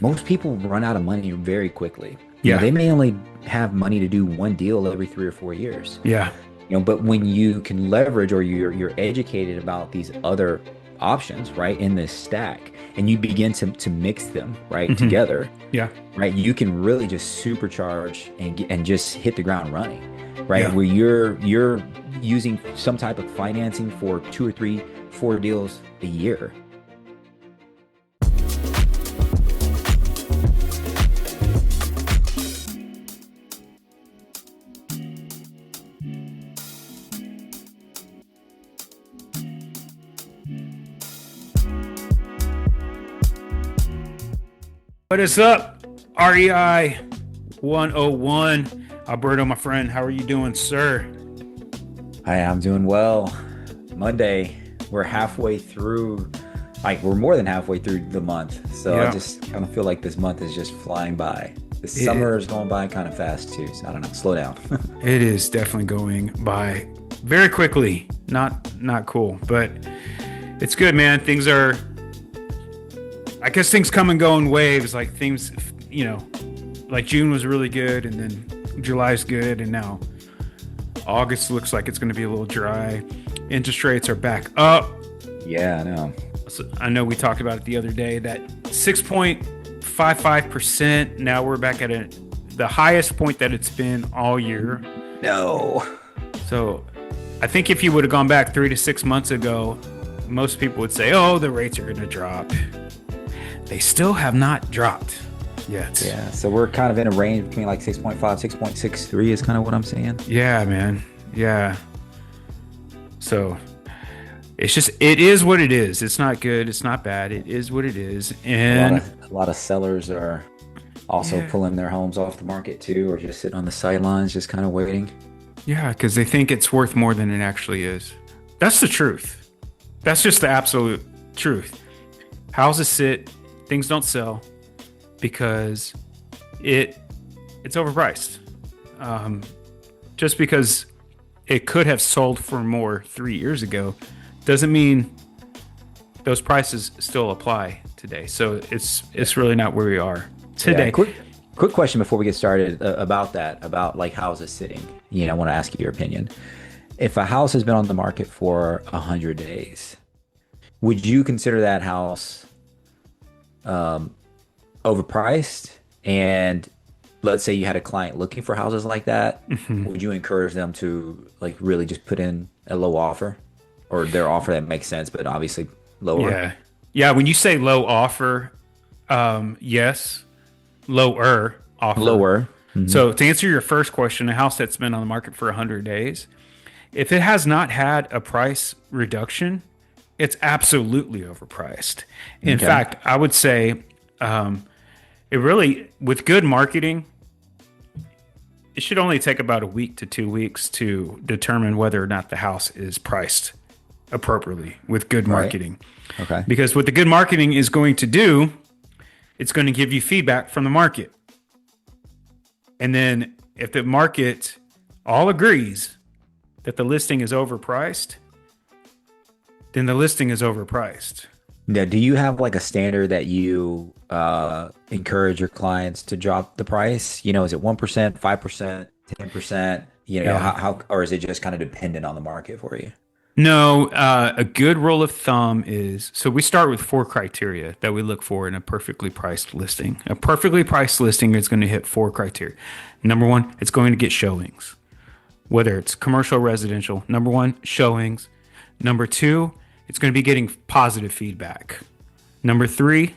most people run out of money very quickly. Yeah. They may only have money to do one deal every 3 or 4 years. Yeah. But when you can leverage or you're educated about these other options, right, in this stack, and you begin to mix them, right, Hmm. together, Yeah. right, you can really just supercharge and just hit the ground running, right, Yeah. where you're using some type of financing for two or three, four deals a year. What is up? REI 101. Alberto, my friend, how are you doing, sir? Hi, I'm doing well. Monday, we're halfway through, like we're more than halfway through the month. So I Yeah. just kind of feel like this month is just flying by. The It, summer is going by kind of fast too. So I don't know, slow down. it is definitely going by very quickly. Not cool, but it's good, man. I guess things come and go in waves. Like things, like June was really good, and then July's good, and now August looks like it's going to be a little dry. Interest rates are back up. Yeah, I know. So I know we talked about it the other day, that 6.55%. Now we're back at the highest point that it's been all year. No. So I think if you would have gone back 3 to 6 months ago, most people would say, oh, the rates are going to drop. They still have not dropped yet. Yeah, so we're kind of in a range between like 6.5, 6.63 is kind of what I'm saying. Yeah, man. Yeah. So it is what it is. It's not good. It's not bad. It is what it is. And A lot of sellers are also yeah, pulling their homes off the market too, or just sitting on the sidelines, just kind of waiting. yeah, because they think it's worth more than it actually is. That's the truth. That's just the absolute truth. Houses sit, things don't sell because it's overpriced. Just because it could have sold for more 3 years ago doesn't mean those prices still apply today. So it's really not where we are Yeah, today. quick question before we get started about that, about like houses sitting. I want to ask you your opinion. If a house has been on the market for 100 days, would you consider that house overpriced? And let's say you had a client looking for houses like that, would you encourage them to like really just put in a low offer or their offer that makes sense, but obviously lower? Yeah. Yeah. When you say low offer, yes, lower offer. Lower. Hmm. So to answer your first question, a house that's been on the market for 100 days, if it has not had a price reduction, it's absolutely overpriced. In Okay. fact, I would say it really, with good marketing, it should only take about a week to 2 weeks to determine whether or not the house is priced appropriately with good Right. marketing. Okay. Because what the good marketing is going to do, it's going to give you feedback from the market. And then if the market all agrees that the listing is overpriced, then the listing is overpriced. Now, do you have like a standard that you encourage your clients to drop the price? Is it 1%, 5%, 10%? Yeah. Or is it just kind of dependent on the market for you? No, a good rule of thumb is, so we start with 4 criteria that we look for in a perfectly priced listing. A perfectly priced listing is going to hit 4 criteria. Number one, it's going to get showings, whether it's commercial or residential. Number one, showings. Number two, it's going to be getting positive feedback. Number three,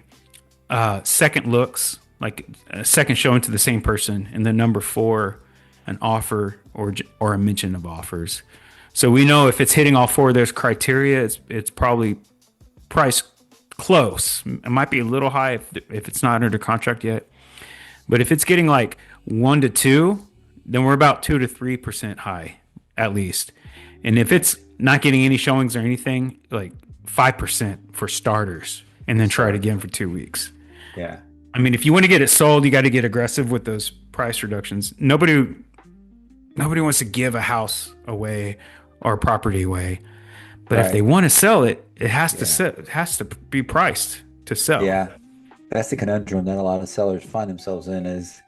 second looks, like a second showing to the same person. And then number four, an offer or a mention of offers. So we know if it's hitting all four of those criteria, it's probably priced close. It might be a little high if it's not under contract yet. But if it's getting like 1 to 2, then we're about 2 to 3% high at least. And if it's not getting any showings or anything, like 5% for starters, and then try it again for 2 weeks. Yeah. I mean, if you want to get it sold, you got to get aggressive with those price reductions. Nobody wants to give a house away or a property away. But if Right. they want to sell it, it has to Yeah. sell, it has to be priced to sell. Yeah. That's the conundrum that a lot of sellers find themselves in is,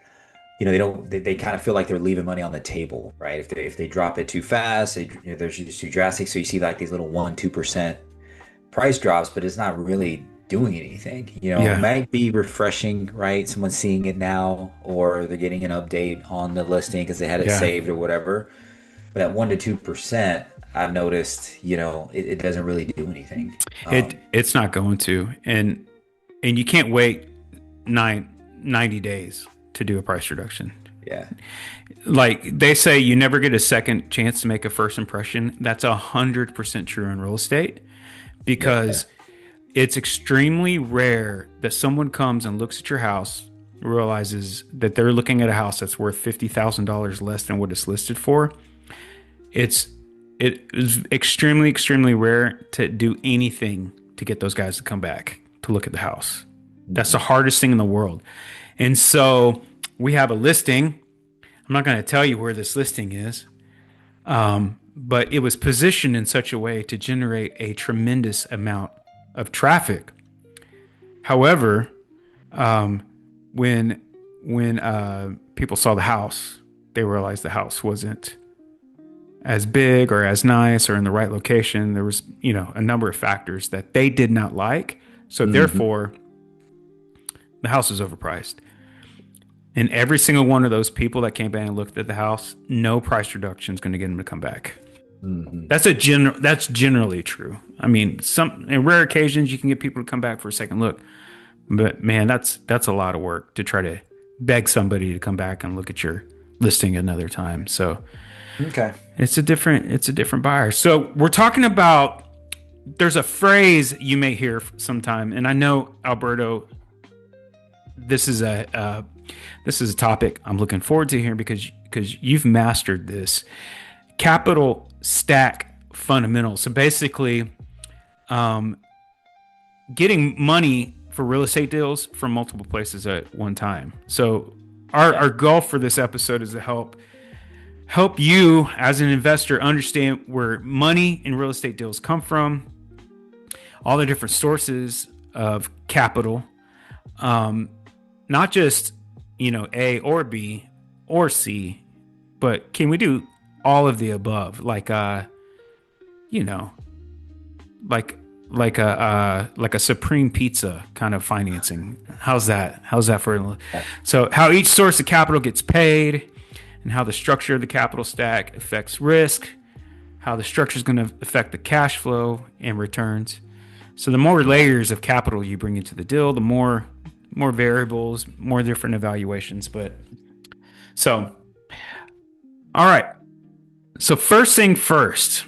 they kind of feel like they're leaving money on the table, right? If they drop it too fast, they're just too drastic. So you see like these little 1-2% price drops, but it's not really doing anything. It Yeah. might be refreshing, right? Someone's seeing it now, or they're getting an update on the listing because they had it Yeah. saved or whatever. But at 1 to 2%, I've noticed, it doesn't really do anything. It's not going to. And you can't wait 90 days to do a price reduction. Yeah. Like they say, you never get a second chance to make a first impression. That's 100% true in real estate Yeah. because it's extremely rare that someone comes and looks at your house, realizes that they're looking at a house that's worth $50,000 less than what it's listed for. It's it is extremely, extremely rare to do anything to get those guys to come back to look at the house. That's the Mhm. hardest thing in the world. And so we have a listing. I'm not going to tell you where this listing is, but it was positioned in such a way to generate a tremendous amount of traffic. However, when people saw the house, they realized the house wasn't as big or as nice or in the right location. There was, a number of factors that they did not like. So Mhm. therefore, the house is overpriced. And every single one of those people that came back and looked at the house, no price reduction is going to get them to come back. Mhm. That's generally true. I mean, some in rare occasions you can get people to come back for a second look, but man, that's a lot of work to try to beg somebody to come back and look at your listing another time. So Okay. it's a different buyer. So we're talking about there's a phrase you may hear sometime, and I know Alberto, this is a topic I'm looking forward to here because you've mastered this capital stack fundamentals. So basically, um, getting money for real estate deals from multiple places at one time. So our Yeah. goal for this episode is to help you as an investor understand where money in real estate deals come from, all the different sources of capital, not just A or B or C, but can we do all of the above? You know, like like a supreme pizza kind of financing. How's that? How's that for? Yeah. So how each source of capital gets paid, and how the structure of the capital stack affects risk, how the structure is going to affect the cash flow and returns. So the more layers of capital you bring into the deal, the more variables, more different evaluations. But so all right. So first thing first,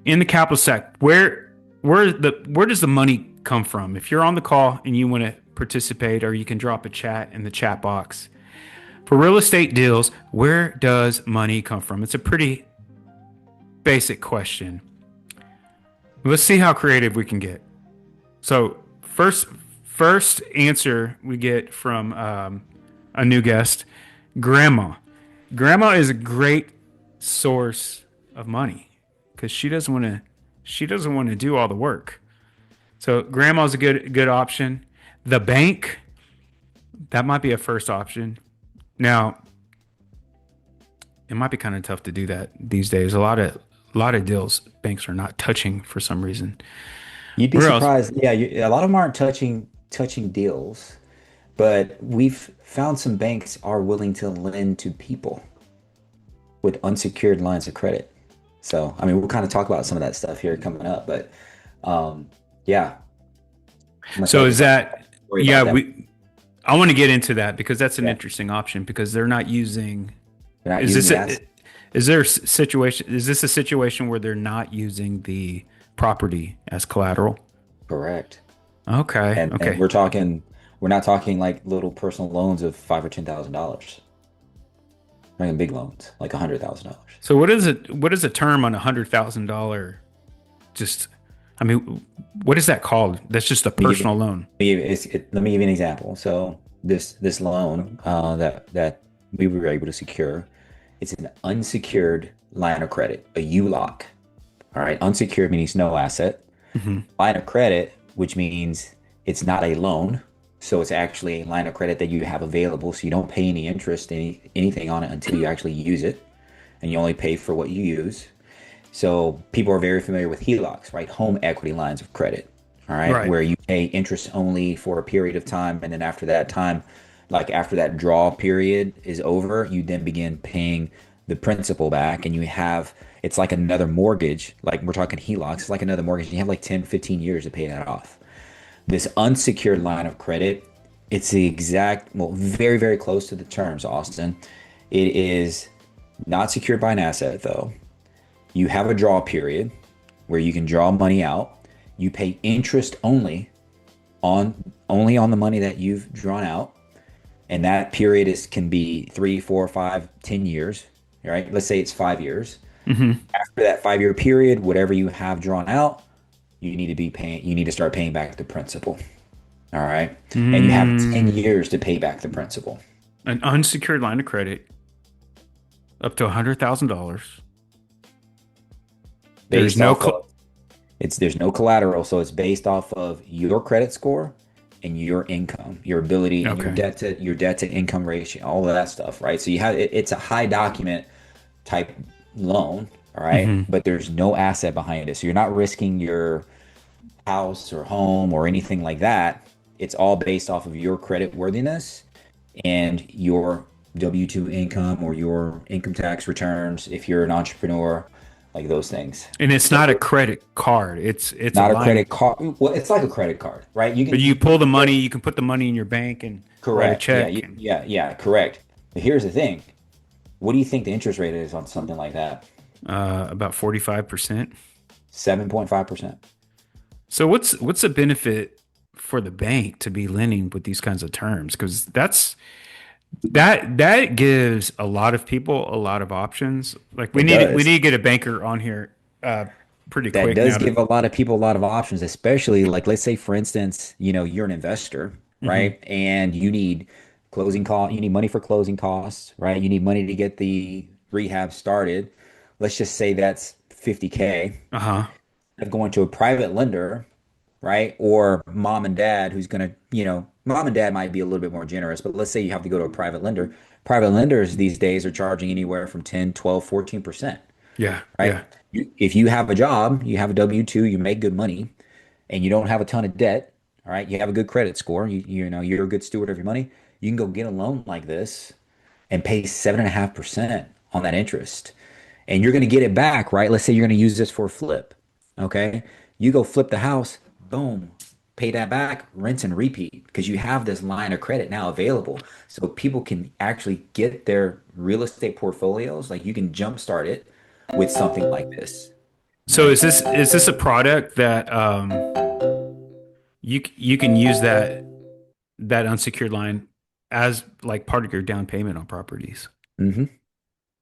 in the capital stack, where does the money come from? If you're on the call and you want to participate, or you can drop a chat in the chat box. For real estate deals, where does money come from? It's a pretty basic question. Let's see how creative we can get. So first answer we get from a new guest, grandma. Grandma is a great source of money because she doesn't want to do all the work. So grandma's a good option. The bank, that might be a first option. Now, it might be kind of tough to do that these days. A lot of deals banks are not touching for some reason. You'd be Where else? surprised. Yeah, a lot of them aren't touching deals, but we've found some banks are willing to lend to people with unsecured lines of credit. So, I mean, we'll kind of talk about some of that stuff here coming up, but yeah, I'm So excited to is talk that story yeah, about that. I want to get into that because that's an Yeah, interesting option because they're not using they're not is using this the a, asset. is there a situation is this a situation where they're not using the property as collateral? Correct. Okay, And okay. we're not talking like little personal loans of $5,000 or $10,000. We're talking big loans, like $100,000. So what is a term on $100,000 just I mean what is that called? That's just a Let me give personal loan. let me give you an example. So this loan that we were able to secure, it's an unsecured line of credit, a ULOC. All right, unsecured means no asset. Hmm. Line of credit, which means it's not a loan. So it's actually a line of credit that you have available. So you don't pay any interest, anything on it until you actually use it. And you only pay for what you use. So people are very familiar with HELOCs, right? Home equity lines of credit, all right, Right. where you pay interest only for a period of time, and then after that time, like after that draw period is over, you then begin paying the principal back, and you have it's like another mortgage, like we're talking HELOCs, it's like another mortgage. You have like 10, 15 years to pay that off. This unsecured line of credit, it's the exact, well, very, very close to the terms, Austin. It is not secured by an asset, though. You have a draw period where you can draw money out. You pay interest only on the money that you've drawn out, and that period is can be 3, 4, 5, 10 years. Right? Let's say it's 5 years. Hmm. After that 5 year period, whatever you have drawn out, you need to be paying. You need to start paying back the principal. All right, and you have 10 years to pay back the principal An unsecured line of credit up to $100,000. There's based no off of there's no collateral, so it's based off of your credit score and your income, your ability, and okay. your debt to income ratio, all of that stuff, right? So you have it's a high document type loan, all right, Hmm. but there's no asset behind it, so you're not risking your house or home or anything like that. It's all based off of your credit worthiness and your W-2 income or your income tax returns if you're an entrepreneur, like those things. And it's So not a credit card. It's a not a line. credit card. Well, it's like a credit card, right? But you pull the money, you can put the money in your bank and write a Correct. Yeah, check. And yeah, correct. But here's the thing. What do you think the interest rate is on something like that? about 45%. 7.5%. So what's the benefit for the bank to be lending with these kinds of terms? Because that gives a lot of people a lot of options. Like we It need we does. need to get a banker on here pretty That quick now does to. give a lot of people a lot of options, especially like let's say for instance, you're an investor, Mhm. right? And you need you need money for closing costs, right? You need money to get the rehab started. Let's just say that's 50K. Uh-huh. Of going to a private lender, right? Or mom and dad who's going to, mom and dad might be a little bit more generous, but let's say you have to go to a private lender. Private lenders these days are charging anywhere from 10, 12, 14%, Yeah, right? yeah. If you have a job, you have a W-2, you make good money, and you don't have a ton of debt, all right? You have a good credit score, you're a good steward of your money, you can go get a loan like this and pay 7.5% on that interest. And you're going to get it back, right? Let's say you're going to use this for a flip. Okay. You go flip the house, boom, pay that back, rinse and repeat because you have this line of credit now available. So people can actually get their real estate portfolios. Like you can jumpstart it with something like this, So right? is this a product that you can use that unsecured line as like part of your down payment on properties? Hmm.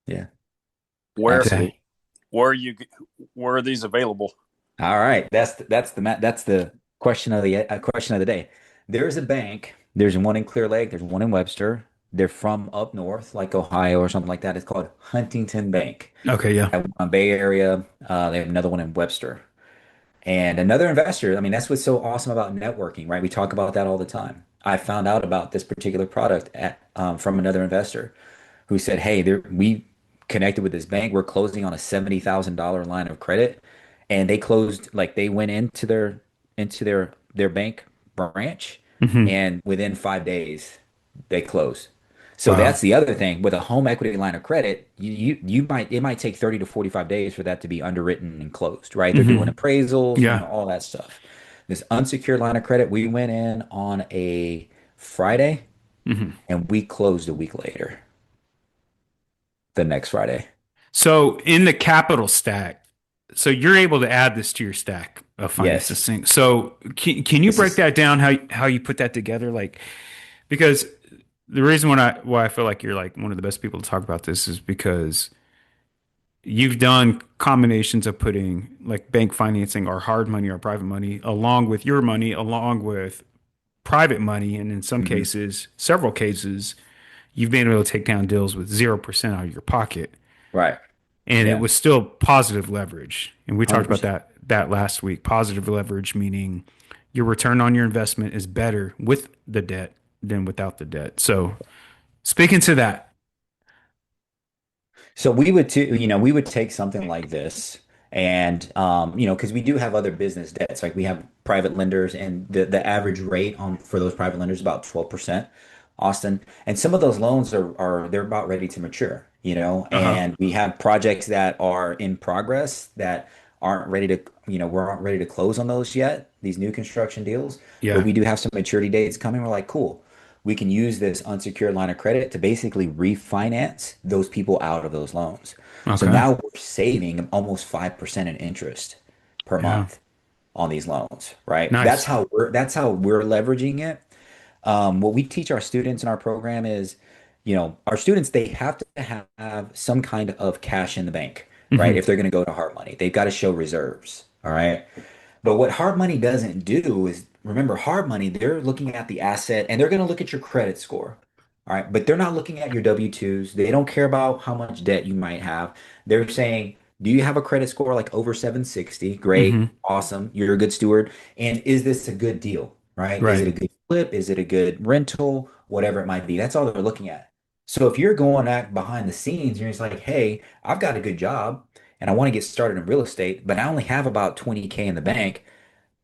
Yeah, Where Okay. absolutely. where are you where are these available? All right, that's the question of the day. There's a bank. There's one in Clear Lake. There's one in Webster. They're from up north, like Ohio or something like that. It's called Huntington Bank. Okay, They yeah. have one in Bay Area. They have another one in Webster. And another investor. I mean, that's what's so awesome about networking, right? We talk about that all the time. I found out about this particular product from another investor who said, "Hey, we connected with this bank. We're closing on a $70,000 line of credit." And they closed like they went into their bank branch Hmm. and within 5 days they closed. So Wow. that's the other thing with a home equity line of credit, you might it might take 30 to 45 days for that to be underwritten and closed, right? They're doing Hmm. appraisals, Yeah. all that stuff. This unsecured line of credit, we went in on a Friday Hmm. and we closed a week later, the next Friday. So in the capital stack, so you're able to add this to your stack of Yes. finances thing. So can you This break is that down how you put that together? Like because the reason why I feel like you're like one of the best people to talk about this is because you've done combinations of putting like bank financing or hard money or private money along with your money, along with private money, and in some mhm, cases, several cases, you've been able to take down deals with 0% out of your pocket. right. And it Yeah. was still positive leverage. And we talked about 100%. that last week. Positive leverage meaning your return on your investment is better with the debt than without the debt. So speaking to that, So we would too, we would take something like this and because we do have other business debts, like we have private lenders and the average rate on for those private lenders is about 12%, Austin. And some of those loans are they're about ready to mature, uh-huh. and we have projects that are in progress that aren't ready to, we aren't ready to close on those yet, these new construction deals, but Yeah. we do have some maturity dates coming. We're like, cool, we can use this unsecured line of credit to basically refinance those people out of those loans. So Okay. now we're saving almost 5% in interest per Yeah. month on these loans, right? That's Nice. how we're leveraging it. What we teach our students in our program is, our students, they have to have some kind of cash in the bank, right? Hmm. If they're going to go to hard money, they've got to show reserves. All right. But what hard money doesn't do is, remember, hard money, they're looking at the asset and they're going to look at your credit score. All right. But they're not looking at your W-2s. They don't care about how much debt you might have. They're saying, do you have a credit score like over 760? Hmm. Great. Awesome. You're a good steward. And is this a good deal? Right? Is it Right. a good flip? Is it a good rental? Whatever it might be. That's all they're looking at. So if you're going at behind the scenes, you're just like, hey, I've got a good job and I want to get started in real estate, but I only have about 20K in the bank.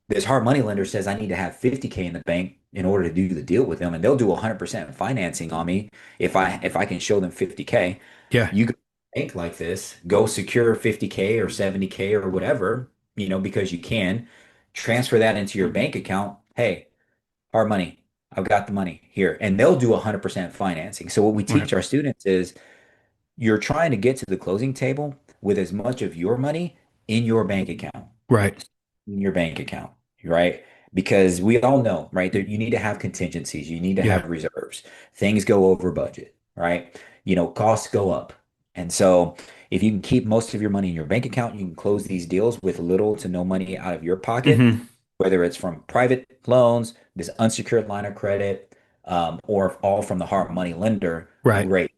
This hard money lender says I need to have 50K in the bank in order to do the deal with them, and they'll do 100% financing on me if I can show them 50K. Yeah. You go to a bank like this, go secure 50K or 70K or whatever, because you can transfer that into your bank account. Hey, hard money, I've got the money here, and they'll do 100% financing. So what we Right. teach our students is you're trying to get to the closing table with as much of your money in your bank account, Right. in your bank account, right? Because we all know, right, that you need to have contingencies, you need to Yeah. have reserves. Things go over budget, right? Costs go up. And so if you can keep most of your money in your bank account, you can close these deals with little to no money out of your pocket, Hmm. whether it's from private loans, this unsecured line of credit, or all from the hard money lender. Right. Great.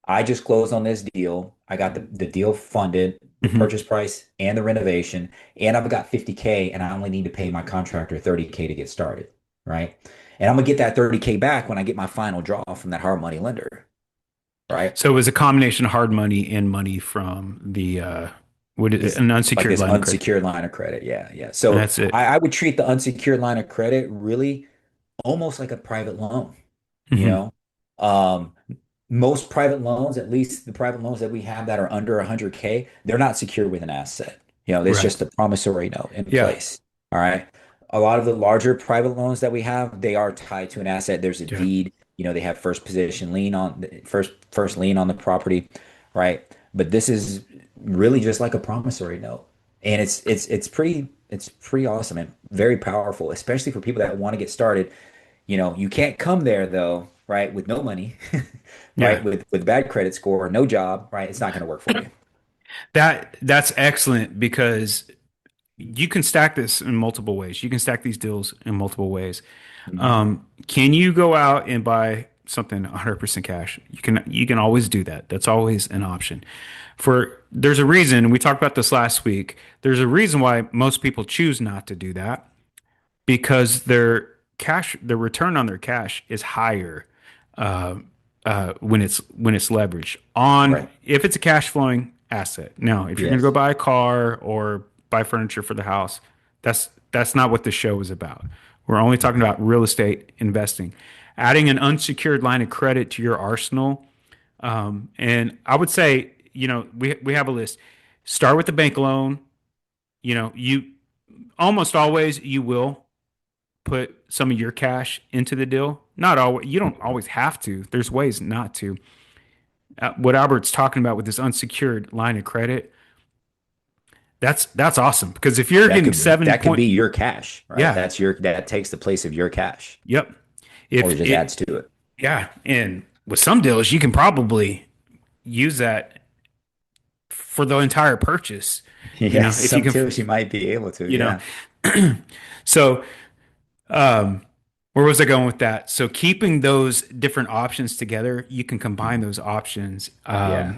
I just closed on this deal. I got the deal funded, the Hmm. purchase price and the renovation, and I've got 50K and I only need to pay my contractor 30K to get started, right? And I'm gonna get that 30K back when I get my final draw from that hard money lender, right? So it was a combination of hard money and money from the This an like unsecured this line of credit. unsecured line of credit. Yeah, yeah. And So that's it. I would treat the unsecured line of credit really almost like a private loan, you Hmm. know? Um, Most private loans, at least the private loans that we have that are under 100K, they're not secured with an asset. There's Right. just a promissory note in Yeah. place. All right. A lot of the larger private loans that we have, they are tied to an asset. There's a Yeah. deed, they have first lien on the property, right? But this is really just like a promissory note. And it's pretty awesome and very powerful, especially for people that want to get started. You can't come there though, right, with no money, right, Yeah. with bad credit score, no job, right? It's not going to work for you. That's excellent because you can stack this in multiple ways. You can stack these deals in multiple ways. Mhm. Can you go out and buy something 100% cash? You can always do that. That's always an option. There's a reason, we talked about this last week. There's a reason why most people choose not to do that because their return on their cash is higher uh, when it's leveraged on Right. if it's a cash flowing asset. Now, if you're going to go Yes. buy a car or buy furniture for the house, that's not what the show is about. We're only talking Mhm. about real estate investing. Adding an unsecured line of credit to your arsenal, and I would say, we have a list. Start with the bank loan. You almost always you will put some of your cash into the deal. Not always. You don't always have to. There's ways not to. What Albert's talking about with this unsecured line of credit, that's awesome because if you're That getting could seven that could point, be your cash, right? yeah, That takes the place of your cash, yep. or If just it, adds to it. yeah, and with some deals, you can probably use that for the entire purchase. Yes, If you some can, tips you might be able to. you know. Yeah. So, um, where was I going with that? So, keeping those different options together, you can combine Mhm. those options. Yeah.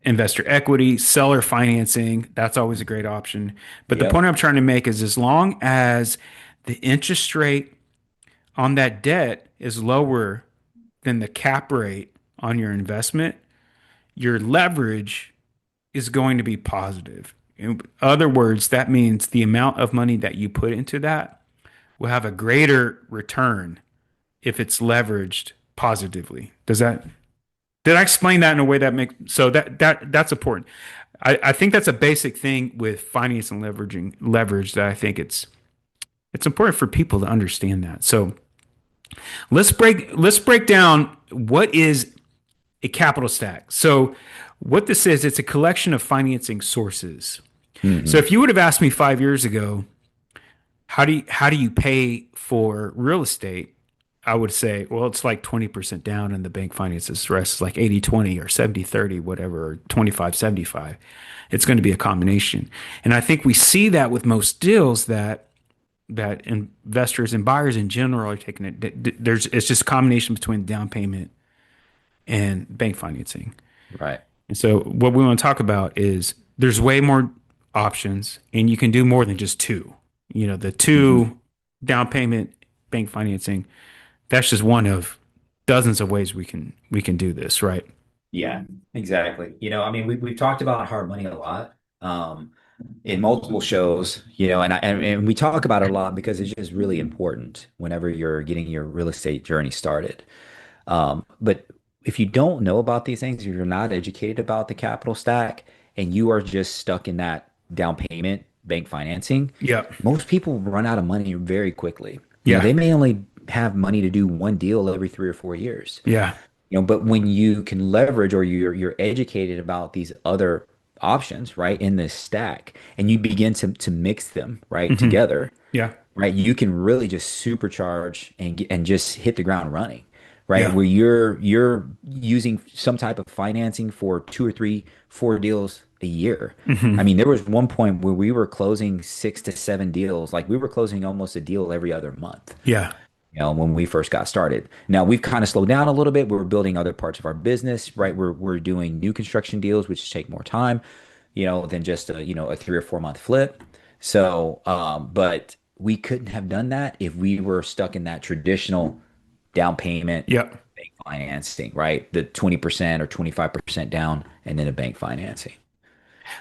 Investor equity, seller financing, that's always a great option. But the point Yep. I'm trying to make is as long as the interest rate on that debt is lower than the cap rate on your investment, your leverage is going to be positive. In other words, that means the amount of money that you put into that will have a greater return if it's leveraged positively. Did I explain that in a way that makes so that's important? I think that's a basic thing with finance and leverage that I think it's important for people to understand that. So let's break down what is a capital stack. So what this is, it's a collection of financing sources. So Hmm. if you would have asked me 5 years ago, how do you pay for real estate? I would say, well, it's like 20% down and the bank finances the rest is like 80-20 or 70-30, whatever, or 25-75. It's going to be a combination. And I think we see that with most deals that investors and buyers in general are taking it. It's just a combination between down payment and bank financing. Right. And so what we want to talk about is there's way more options and you can do more than just two. The Hmm. two down payment bank financing, that's just one of dozens of ways we can do this, right? Yeah, exactly. I mean, we've talked about hard money a lot, in multiple shows, and we talk about it a lot because it's just really important whenever you're getting your real estate journey started. But if you don't know about these things, if you're not educated about the capital stack and you are just stuck in that down payment bank financing, Yeah. most people run out of money very quickly. Yeah. They may only have money to do one deal every 3 or 4 years. Yeah. But when you can leverage or you're educated about these other options, right, in this stack, and you begin to mix them, right, Hmm. together, Yeah. right, you can really just supercharge and just hit the ground running, right? Yeah. Where you're using some type of financing for two or three, four deals a year. I Hmm. mean, there was one point where we were closing 6 to 7 deals, like we were closing almost a deal every other month, Yeah. when we first got started. Now we've kind of slowed down a little bit. We're building other parts of our business, right? We're doing new construction deals, which take more time, than just a 3 or 4 month flip. So, but we couldn't have done that if we were stuck in that traditional down payment Yeah. bank financing, right? The 20% or 25% down and then a bank financing.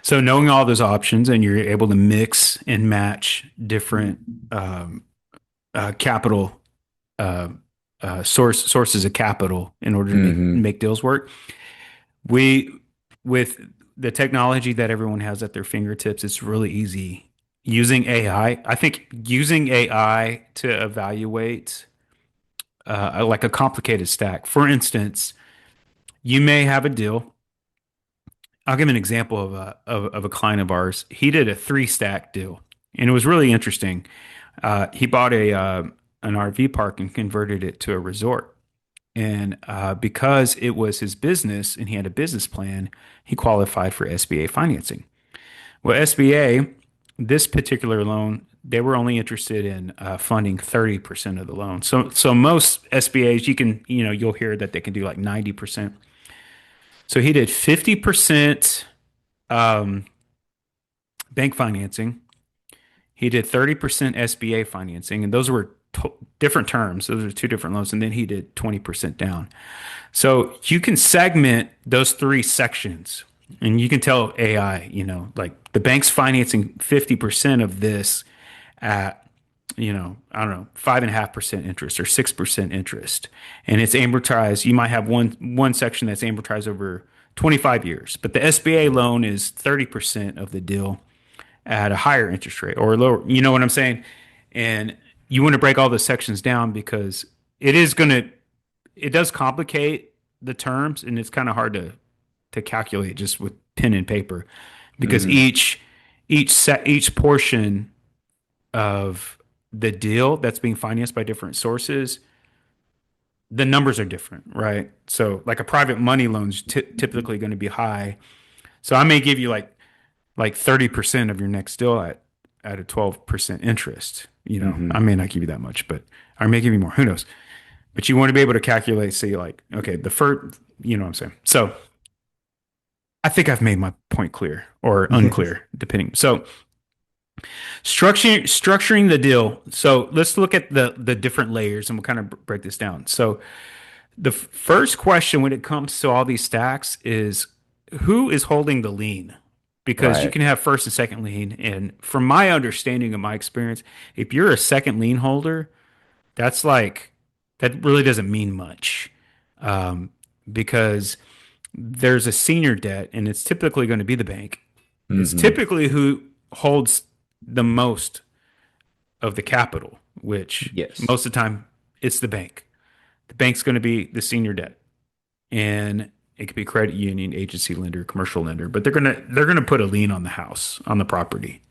So knowing all those options and you're able to mix and match different um, capital uh, sources of capital in order to make Hmm. make deals work. We with the technology that everyone has at their fingertips, it's really easy using AI. I think using AI to evaluate like a complicated stack. For instance, you may have a deal. I'll give an example of a client of ours. He did a three stack deal, and it was really interesting. He bought a an RV park and converted it to a resort. And because it was his business and he had a business plan, he qualified for SBA financing. Well, SBA, this particular loan, they were only interested in funding 30% of the loan. So most SBAs, you'll hear that they can do like 90%. So he did 50% um, bank financing. He did 30% SBA financing, and those were different terms. Those are two different loans. And then he did 20% down. So you can segment those three sections and you can tell AI, like the bank's financing 50% of this at, I don't know, 5.5% interest or 6% interest. And it's amortized. You might have one section that's amortized over 25 years, but the SBA loan is 30% of the deal at a higher interest rate or lower. You know what I'm saying? And you want to break all the sections down because it does complicate the terms and it's kind of hard to calculate just with pen and paper because Hmm. each portion of the deal that's being financed by different sources, the numbers are different, right? So like a private money loan is typically going to be high. So I may give you like 30% of your next deal at a 12% interest. I Hmm. may not give you that much, but I may give you more. Who knows? But you want to be able to calculate, say, like, okay, the first, you know what I'm saying? So I think I've made my point clear or unclear, depending. So Structuring the deal. So let's look at the different layers and we'll kind of break this down. So the first question when it comes to all these stacks is who is holding the lien? Because you Right. can have first and second lien. And from my understanding of my experience, if you're a second lien holder, that's like, that really doesn't mean much. Um, because there's a senior debt and it's typically going to be the bank. It's Hmm. typically who holds the most of the capital, which Yes. most of the time it's the bank. The bank's going to be the senior debt, and it could be credit union, agency lender, commercial lender, but they're gonna put a lien on the house, on the property,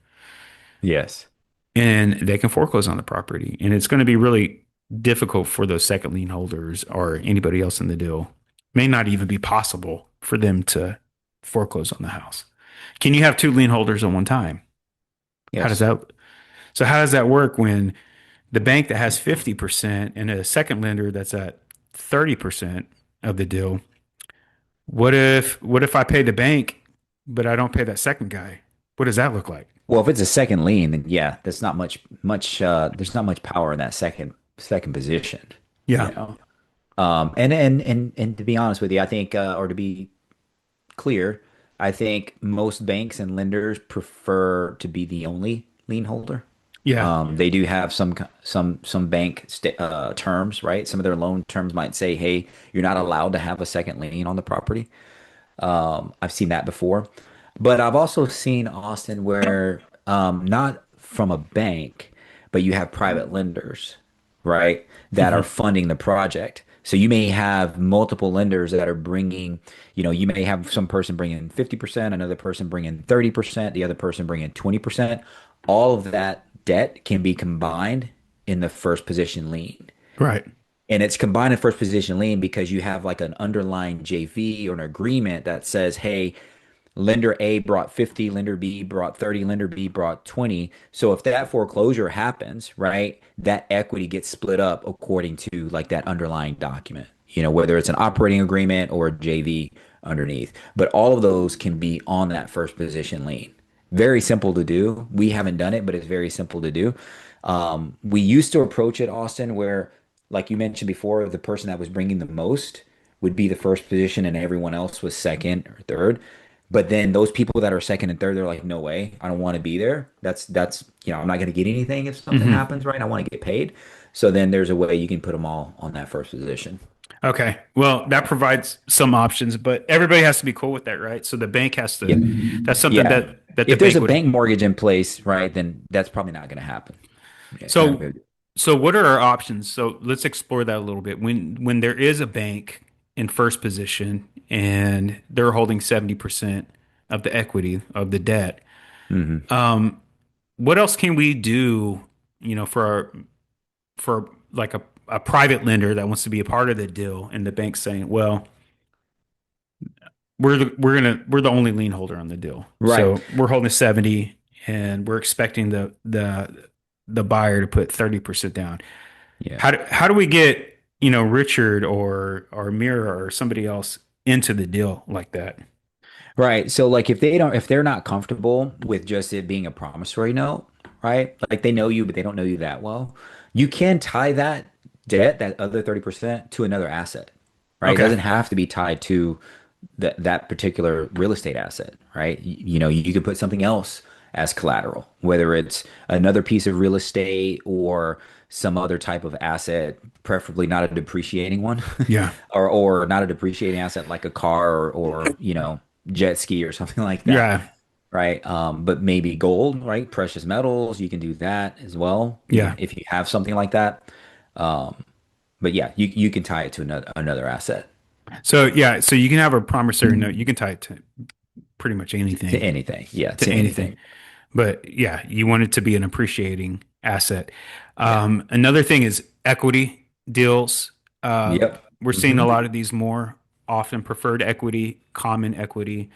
Yes. and they can foreclose on the property, and it's going to be really difficult for those second lien holders or anybody else in the deal. May not even be possible for them to foreclose on the house. Can you have two lien holders at one time? How does Yes. that? So how does that work when the bank that has 50% and a second lender that's at 30% of the deal? What if I pay the bank, but I don't pay that second guy? What does that look like? Well, if it's a second lien, then yeah, there's not much there's not much power in that second position, you Yeah. know. And to be honest with you, I think or to be clear, I think most banks and lenders prefer to be the only lien holder. Yeah. They do have some bank terms, right? Some of their loan terms might say, "Hey, you're not allowed to have a second lien on the property." I've seen that before, but I've also seen Austin where not from a bank, but you have private lenders, right, that are Hmm. funding the project. So you may have multiple lenders that are bringing, you may have some person bringing 50%, another person bringing 30%, the other person bringing 20%. All of that debt can be combined in the first position lien. Right. And it's combined in first position lien because you have like an underlying JV or an agreement that says, hey, lender A brought 50, lender B brought 30, lender B brought 20. So if that foreclosure happens, right, that equity gets split up according to like that underlying document, whether it's an operating agreement or a JV underneath. But all of those can be on that first position lien. Very simple to do. We haven't done it, but it's very simple to do. We used to approach it, Austin, where, like you mentioned before, the person that was bringing the most would be the first position and everyone else was second or third. But then those people that are second and third, they're like, no way, I don't want to be there. I'm not going to get anything if something Hmm. happens, right? I want to get paid. So then there's a way you can put them all on that first position. Okay. Well, that provides some options, but everybody has to be cool with that, right? So the bank has to, Yeah. that's something Yeah. that the If there's bank a would. bank mortgage in place, right, then that's probably not going to happen. Yeah, you're not So, gonna- so what are our options? So let's explore that a little bit. When there is a bank in first position and they're holding 70% of the equity of the debt, Mhm. what else can we do, for like a private lender that wants to be a part of the deal and the bank's saying, well, we're the only lien holder on the deal. Right. So we're holding 70 and we're expecting the buyer to put 30% down. Yeah. How do we get, Richard or Mira or somebody else into the deal like that? Right. So like if they're not comfortable with just it being a promissory note, right? Like they know you, but they don't know you that well, you can tie that debt, that other 30% to another asset, right? It Okay. doesn't have to be tied to that particular real estate asset, right? You could put something else as collateral, whether it's another piece of real estate or some other type of asset, preferably not a depreciating one, Yeah. or not a depreciating asset like a car or jet ski or something like that, Yeah. right? But maybe gold, right? Precious metals, you can do that as well, Yeah. if you have something like that. Um, but yeah, you can tie it to another asset, So yeah, so you can have a promissory note. You can tie it to pretty much to anything, anything. Yeah, to to anything. anything. But yeah, you want it to be an appreciating asset. Yeah. Another thing is equity deals. Yep. We're seeing a Hmm. lot of these more often preferred equity, common equity.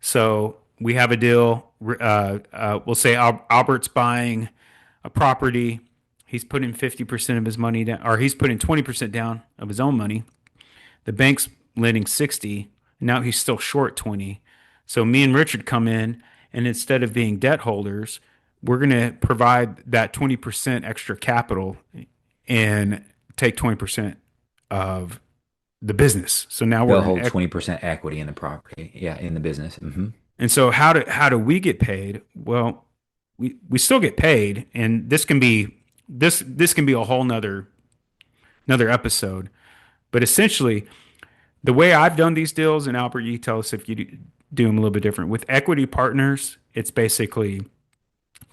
So we have a deal. We'll say Albert's buying a property. He's putting 50% of his money down, or he's putting 20% down of his own money. The bank's lending 60. Now he's still short 20. So me and Richard come in, and instead of being debt holders, we're going to provide that 20% extra capital and take 20% of the business. So now They'll we're in hold equity. 20% equity in the property. Yeah, in the business. And so how do we get paid? Well, we still get paid, and this can be a whole another episode. But essentially, the way I've done these deals, and Albert, you tell us if you do them a little bit different. With equity partners, it's basically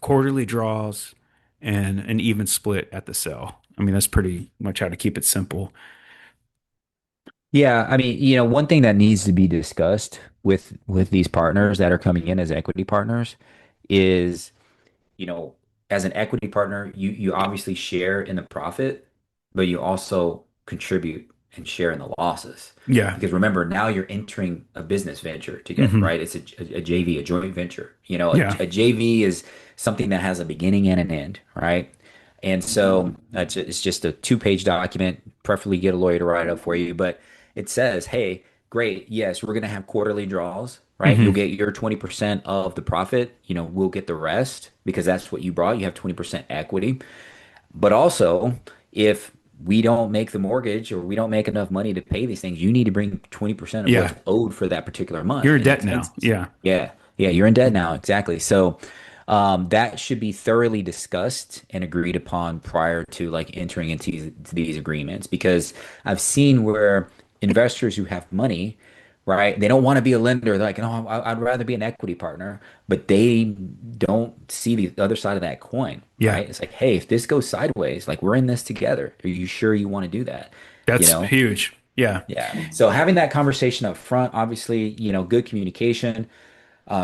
quarterly draws and an even split at the sale. I mean, that's pretty much how to keep it simple. Yeah, I mean, one thing that needs to be discussed with these partners that are coming in as equity partners is, you know, as an equity partner, you obviously share in the profit, but you also contribute and share in the losses. Yeah. Because remember, now you're entering a business venture together, Hmm. right? It's a JV, a joint venture. Yeah. A JV is something that has a beginning and an end, right? And so it's just a two-page document, preferably get a lawyer to write it up for you, but it says, hey, great, yes, we're going to have quarterly draws, right? You'll Hmm. get your 20% of the profit. We'll get the rest because that's what you brought. You have 20% equity. But also, if we don't make the mortgage or we don't make enough money to pay these things, you need to bring 20% of what's Yeah. owed for that particular month You're in in debt now. expenses. Yeah. Yeah. Yeah. You're in debt now. Exactly. So that should be thoroughly discussed and agreed upon prior to like entering into these agreements because I've seen where investors who have money, right? They don't want to be a lender. They're like, no, I'd rather be an equity partner, but they don't see the other side of that coin, Yeah. right? It's like, hey, if this goes sideways, like we're in this together. Are you sure you want to do that? You That's know? huge. Yeah. Yeah. So having that conversation up front, obviously, good communication,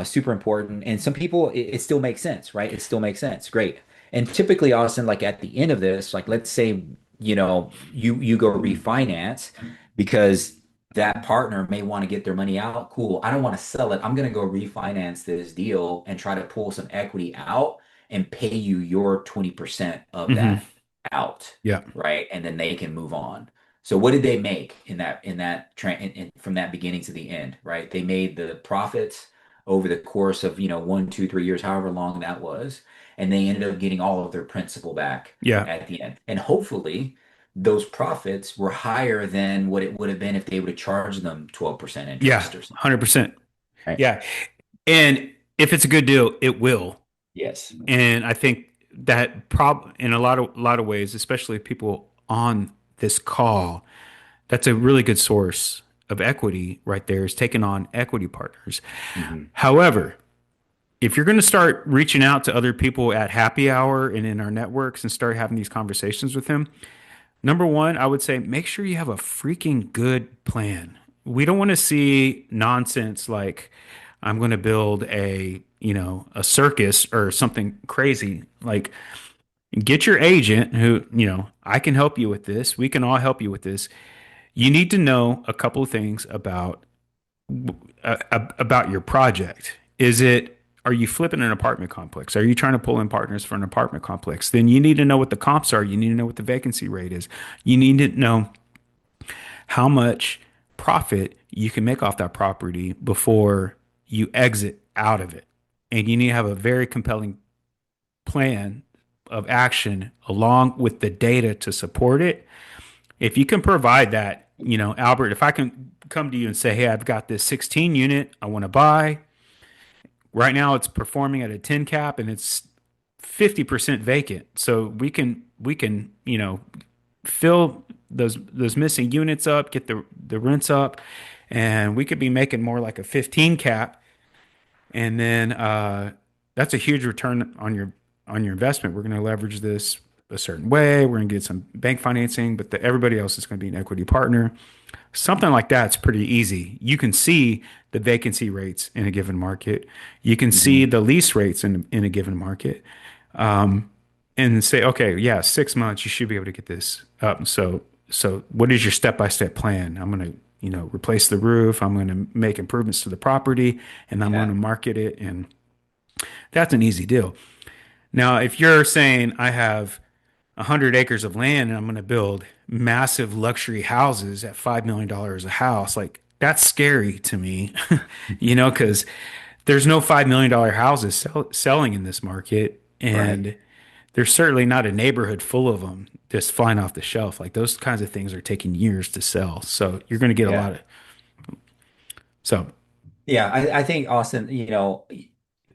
super important. And some people, it still makes sense, right? It still makes sense. Great. And typically, Austin, like at the end of this, like let's say, you go refinance because that partner may want to get their money out. Cool. I don't want to sell it. I'm going to go refinance this deal and try to pull some equity out and pay you your 20% of Hmm. that out, Yeah. right? And then they can move on. So what did they make from that beginning to the end, right? They made the profits over the course of, 1, 2, 3 years, however long that was. And they ended up getting all of their principal back Yeah. at the end. And hopefully those profits were higher than what it would have been if they would have charged them 12% Yeah. interest or something. 100%. Right. Yeah. And if it's a good deal, it will. Yes. And I think that in a lot of ways, especially people on this call, that's a really good source of equity right there is taking on equity partners. Hmm. However, if you're going to start reaching out to other people at happy hour and in our networks and start having these conversations with them, number one, I would say make sure you have a freaking good plan. We don't want to see nonsense like I'm going to build a circus or something crazy. Like get your agent who, I can help you with this. We can all help you with this. You need to know a couple of things about your project. Are you flipping an apartment complex? Are you trying to pull in partners for an apartment complex? Then you need to know what the comps are. You need to know what the vacancy rate is. You need to know how much profit you can make off that property before you exit out of it. And you need to have a very compelling plan of action along with the data to support it. If you can provide that, Albert, if I can come to you and say, hey, I've got this 16 unit I want to buy. Right now it's performing at a 10 cap and it's 50% vacant. So we can, fill those missing units up, get the rents up, and we could be making more like a 15 cap. And then that's a huge return on your investment. We're going to leverage this a certain way. We're going to get some bank financing, but everybody else is going to be an equity partner. Something like that's pretty easy. You can see the vacancy rates in a given market. You can see Hmm. the lease rates in a given market, and say, okay, yeah, 6 months you should be able to get this up. So what is your step by step plan? I'm going to replace the roof. I'm going to make improvements to the property, and I'm going Yeah. to market it, and that's an easy deal. Now, if you're saying I have 100 acres of land and I'm going to build massive luxury houses at $5 million a house, like that's scary to me, because there's no $5 million houses selling in this market. Right. and there's certainly not a neighborhood full of them just flying off the shelf. Like those kinds of things are taking years to sell. So you're going to get a Yeah. lot of so Yeah, I think Austin,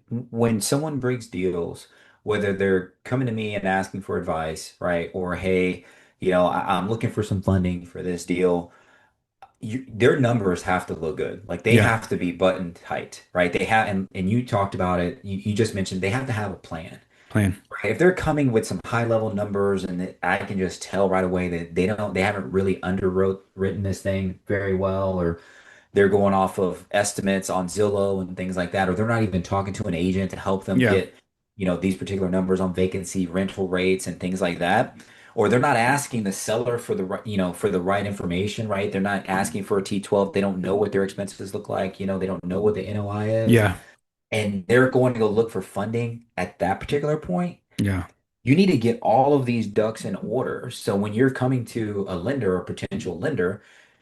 when someone brings deals, whether they're coming to me and asking for advice, right? Or hey, I'm looking for some funding for this deal. Their numbers have to look good. Like they yeah, have to be buttoned tight, right? They have, and you talked about it. You just mentioned they have to have a plan, plan. right? If they're coming with some high level numbers and I can just tell right away that they haven't really underwrote written this thing very well, or they're going off of estimates on Zillow and things like that, or they're not even talking to an agent to help them Yeah. get, these particular numbers on vacancy, rental rates, and things like that. Or they're not asking the seller for the right, for the right information, right? They're not asking for a T12. They don't know what their expenses look like. They don't know what the NOI is, Yeah. and they're going to go look for funding at that particular point. Yeah. You need to get all of these ducks in order. So when you're coming to a lender or potential lender,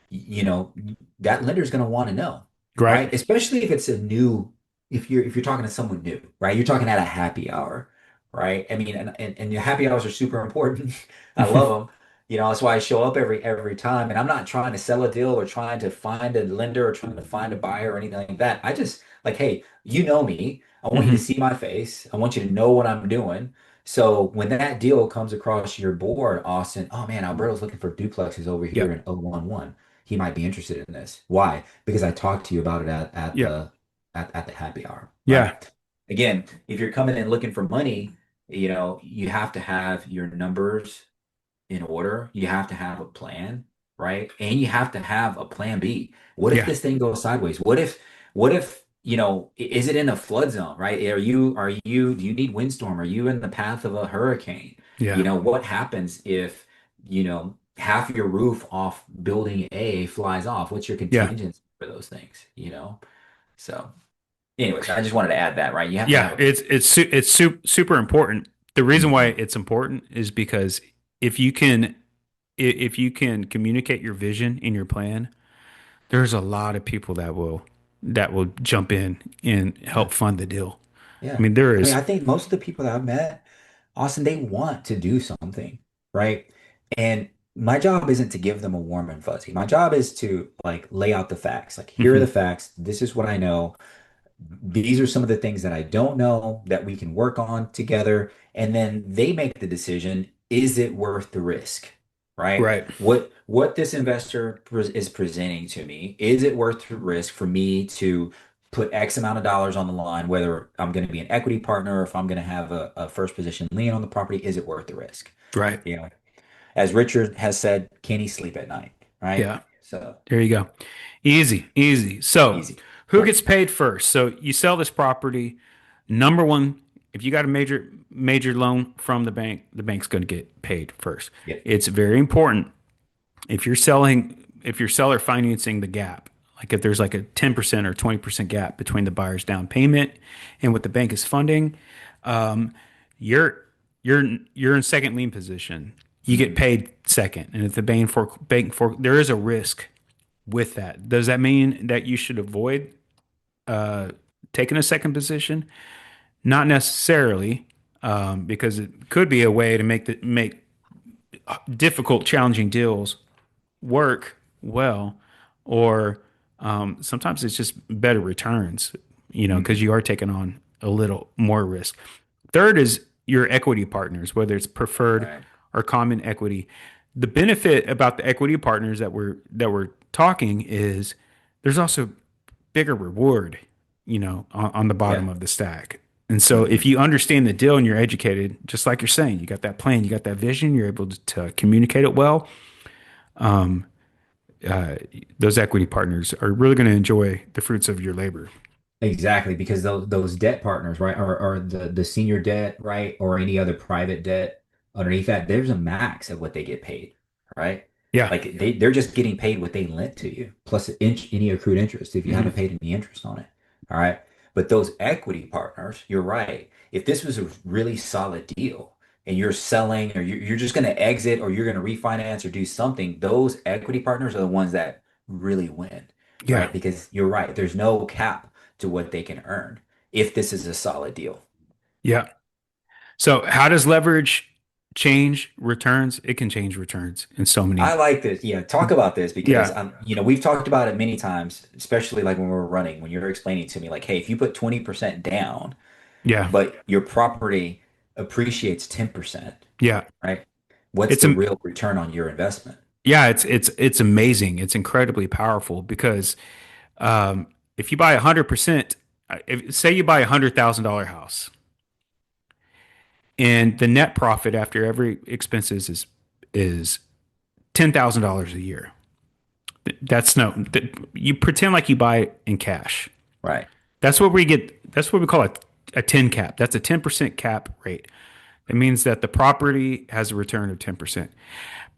you know, that lender's going to want to know, Right. right? Especially if it's a new, if you're talking to someone new, right? You're talking at a happy hour, right? I mean, and your happy hours are super important. I love them. That's why I show up every time. And I'm not trying to sell a deal or trying to find a lender or trying to find a buyer or anything like that. I just like, hey, you know me. I want you to Hmm. see my face. I want you to know what I'm doing. So when that deal comes across your board, Austin, oh man, Alberto's looking for duplexes over here Yep. in 011. He might be interested in this. Why? Because I talked to you about it at Yep. the happy hour, right? Yeah. Again, if you're coming in looking for money, you have to have your numbers in order. You have to have a plan, right? And you have to have a plan B. What if Yeah. this thing goes sideways? What if, is it in a flood zone, right? Do you need windstorm? Are you in the path of a hurricane? Yeah. What happens if, half your roof off building A flies off? What's your Yeah. contingency for those things? So, anyways, I just wanted to add that, right? You have to have Yeah. a Super important. The reason why Mhm. it's important is because if you can if you can communicate your vision in your plan, there's a lot of people that will jump in and Yeah. help fund the deal. I Yeah. mean, there I mean, is. I think most of the people that I've met, Austin, they want to do something, right? And my job isn't to give them a warm and fuzzy. My job is to like lay out the facts. Like, here are the Mhm. facts. This is what I know. These are some of the things that I don't know that we can work on together. And then they make the decision, is it worth the risk? Right? Right. What this investor is presenting to me, is it worth the risk for me to put X amount of dollars on the line, whether I'm going to be an equity partner or if I'm going to have a first position lien on the property, is it worth the risk? Right. You know, as Richard has said, can he sleep at night? Right? Yeah. So There you go. Easy, easy. So, easy. who gets paid first? So, you sell this property. Number one, if you got a major loan from the bank's going to get paid first. Yep. It's very important if you're seller financing the gap, like if there's like a 10% or 20% gap between the buyer's down payment and what the bank is funding, um, you're you're in second lien position. You get Mhm. paid second, and if the bank for there is a risk with that. Does that mean that you should avoid uh, taking a second position? Not necessarily, because it could be a way to make difficult, challenging deals work well, or sometimes it's just better returns, because Mhm. you are taking on a little more risk. Third is your equity partners, whether it's preferred Right. or common equity. The benefit about the equity partners that we're talking is there's also bigger reward, on the bottom Yeah. of the stack. And so if Mhm. you understand the deal and you're educated, just like you're saying, you got that plan, you got that vision, you're able to communicate it well. Uh, those equity partners are really going to enjoy the fruits of your labor. Exactly, because those debt partners, right, or the senior debt, right, or any other private debt underneath that, there's a max of what they get paid, right? Yeah. Like they're just getting paid what they lent to you, plus any accrued interest if you Hmm. haven't paid any interest on it. All right. But those equity partners, you're right. If this was a really solid deal and you're selling or you're just going to exit or you're going to refinance or do something, those equity partners are the ones that really win, Yeah. right? Because you're right. There's no cap to what they can earn if this is a solid deal. Yeah. So how does leverage change returns? It can change returns in so I many. like this. Yeah, talk about this because Yeah. we've talked about it many times, especially like when we were running, when you're explaining to me like, hey, if you put 20% down, Yeah. but your property appreciates 10%, Yeah. right? What's It's the a real return on your investment? yeah, it's amazing. It's incredibly powerful because um if you buy 100%, if say you buy $100,000 house and the net profit after every expenses is $10,000 a year. That's no you pretend like you buy it in cash. Right. That's what we get. That's what we call a 10 cap. That's a 10% cap rate. It means that the property has a return of 10%.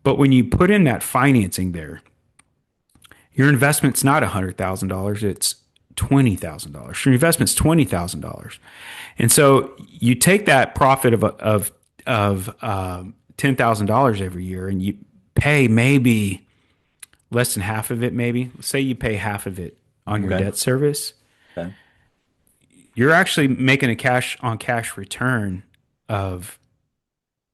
But when you put in that financing there, your investment's not $100,000, it's $20,000. Your investment's $20,000. And so you take that profit of $10,000 every year and you pay maybe less than half of it, maybe. Say you pay half of it on your Okay. debt service. Okay. You're actually making a cash on cash return of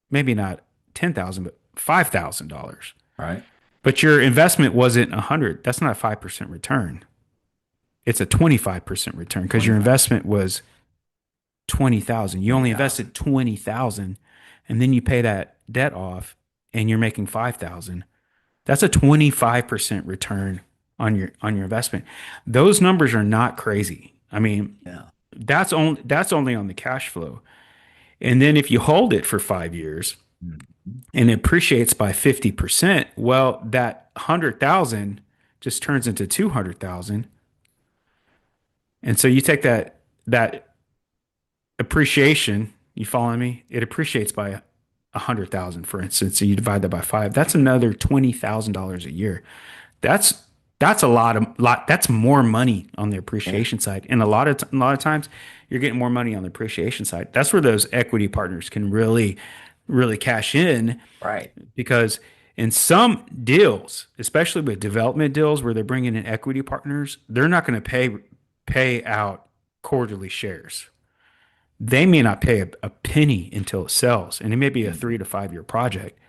maybe not 10,000, but $5,000. All right. But your investment wasn't 100. That's not a 5% return. It's a 25% return because your 25, investment was 20,000. You only 20,000. invested 20,000 and then you pay that debt off and you're making 5,000. That's a 25% return on your investment. Those numbers are not crazy. I mean, Yeah. that's only on the cash flow. And then if you hold it for 5 years Mhm. and it appreciates by 50%, well, that 100,000 just turns into 200,000. And so you take that appreciation, you follow me? It appreciates by 100,000, for instance, and you divide that by five. That's another $20,000 a year. That's that's a lot. That's more money on the Yeah. appreciation side, and a lot of times you're getting more money on the appreciation side. That's where those equity partners can really cash in Right. because in some deals, especially with development deals where they're bringing in equity partners, they're not going to pay out quarterly shares. They may not pay a penny until it sells, and it may be a Mhm. 3 to 5 year project.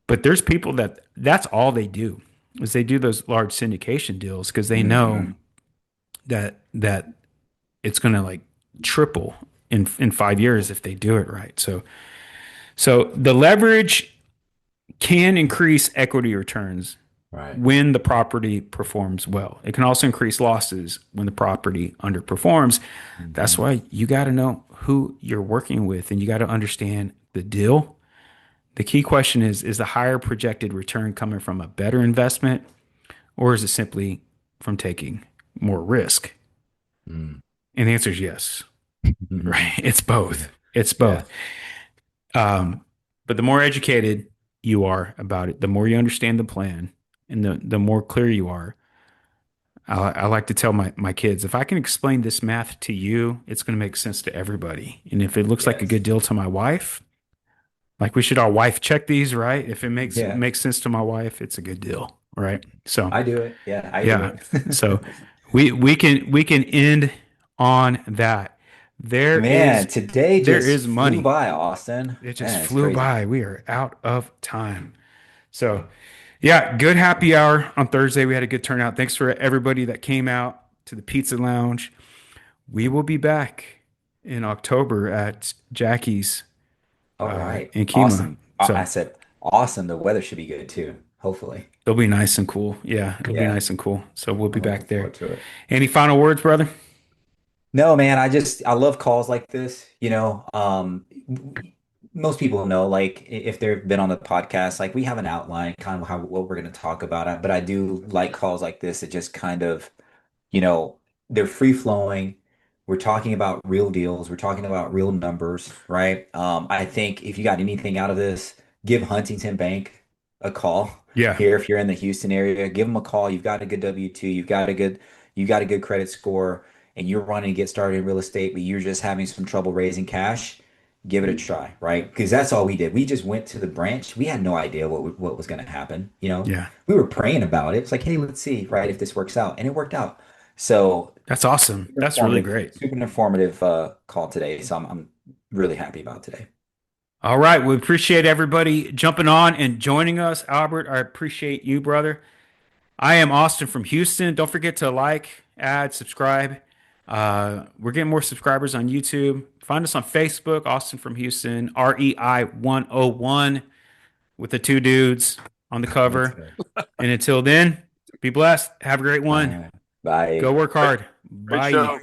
But there's people that's all they do is they do those large syndication deals because they know Mhm. that it's going to like triple in 5 years if they do it right. So the leverage can increase equity returns Right. when the property performs well. It can also increase losses when the property underperforms. That's Mhm. why you got to know who you're working with and you got to understand the deal. The key question is the higher projected return coming from a better investment or is it simply from taking more risk? Mm. And the answer is yes, right? It's Yeah. both. It's Yeah. both. Um, but the more educated you are about it, the more you understand the plan and the more clear you are. I like to tell my kids, if I can explain this math to you, it's going to make sense to everybody. And if it looks like a good Yes. deal to my wife, like we should all wife check these, right? If it makes Yeah. makes sense to my wife, it's a good deal, right? So I do it. Yeah, I do yeah. it. So we can end on that. There Man, is today there just is flew money. by, Austin. It just Man, it's flew crazy. by. We are out of time. So yeah, good happy hour on Thursday. We had a good turnout. Thanks for everybody that came out to the Pizza Lounge. We will be back in October at Jackie's All right. in Kima. Awesome. I So said awesome. The weather should be good too, hopefully. it'll be nice and cool. Yeah, it'll be Yeah, nice and cool. So we'll be I'm looking back there. forward to it. Any final words, brother? No, man, I love calls like this, most people know like if they've been on the podcast, like we have an outline kind of how what we're going to talk about it, but I do like calls like this that just kind of you know, they're free flowing. We're talking about real deals. We're talking about real numbers, right? I think if you got anything out of this, give Huntington Bank a call Yeah. here if you're in the Houston area. Give them a call. You've got a good W-2. You've got a good credit score, and you're wanting to get started in real estate, but you're just having some trouble raising cash. Give it a try, right? Because that's all we did. We just went to the branch. We had no idea what was going to happen. Yeah. We were praying about it. It's like, hey, let's see, right, if this works out, and it worked out. So That's awesome. That's really great. super informative call today. So I'm really happy about today. All right. We appreciate everybody jumping on and joining us. Albert, I appreciate you, brother. I am Austin from Houston. Don't forget to like, add, subscribe. We're getting more subscribers on YouTube. Find us on Facebook, Austin from Houston, REI 101 with the two dudes on the That's cover. good. And until then, be blessed. Have a great All one. right. Go Bye. work hard. Great Bye. show.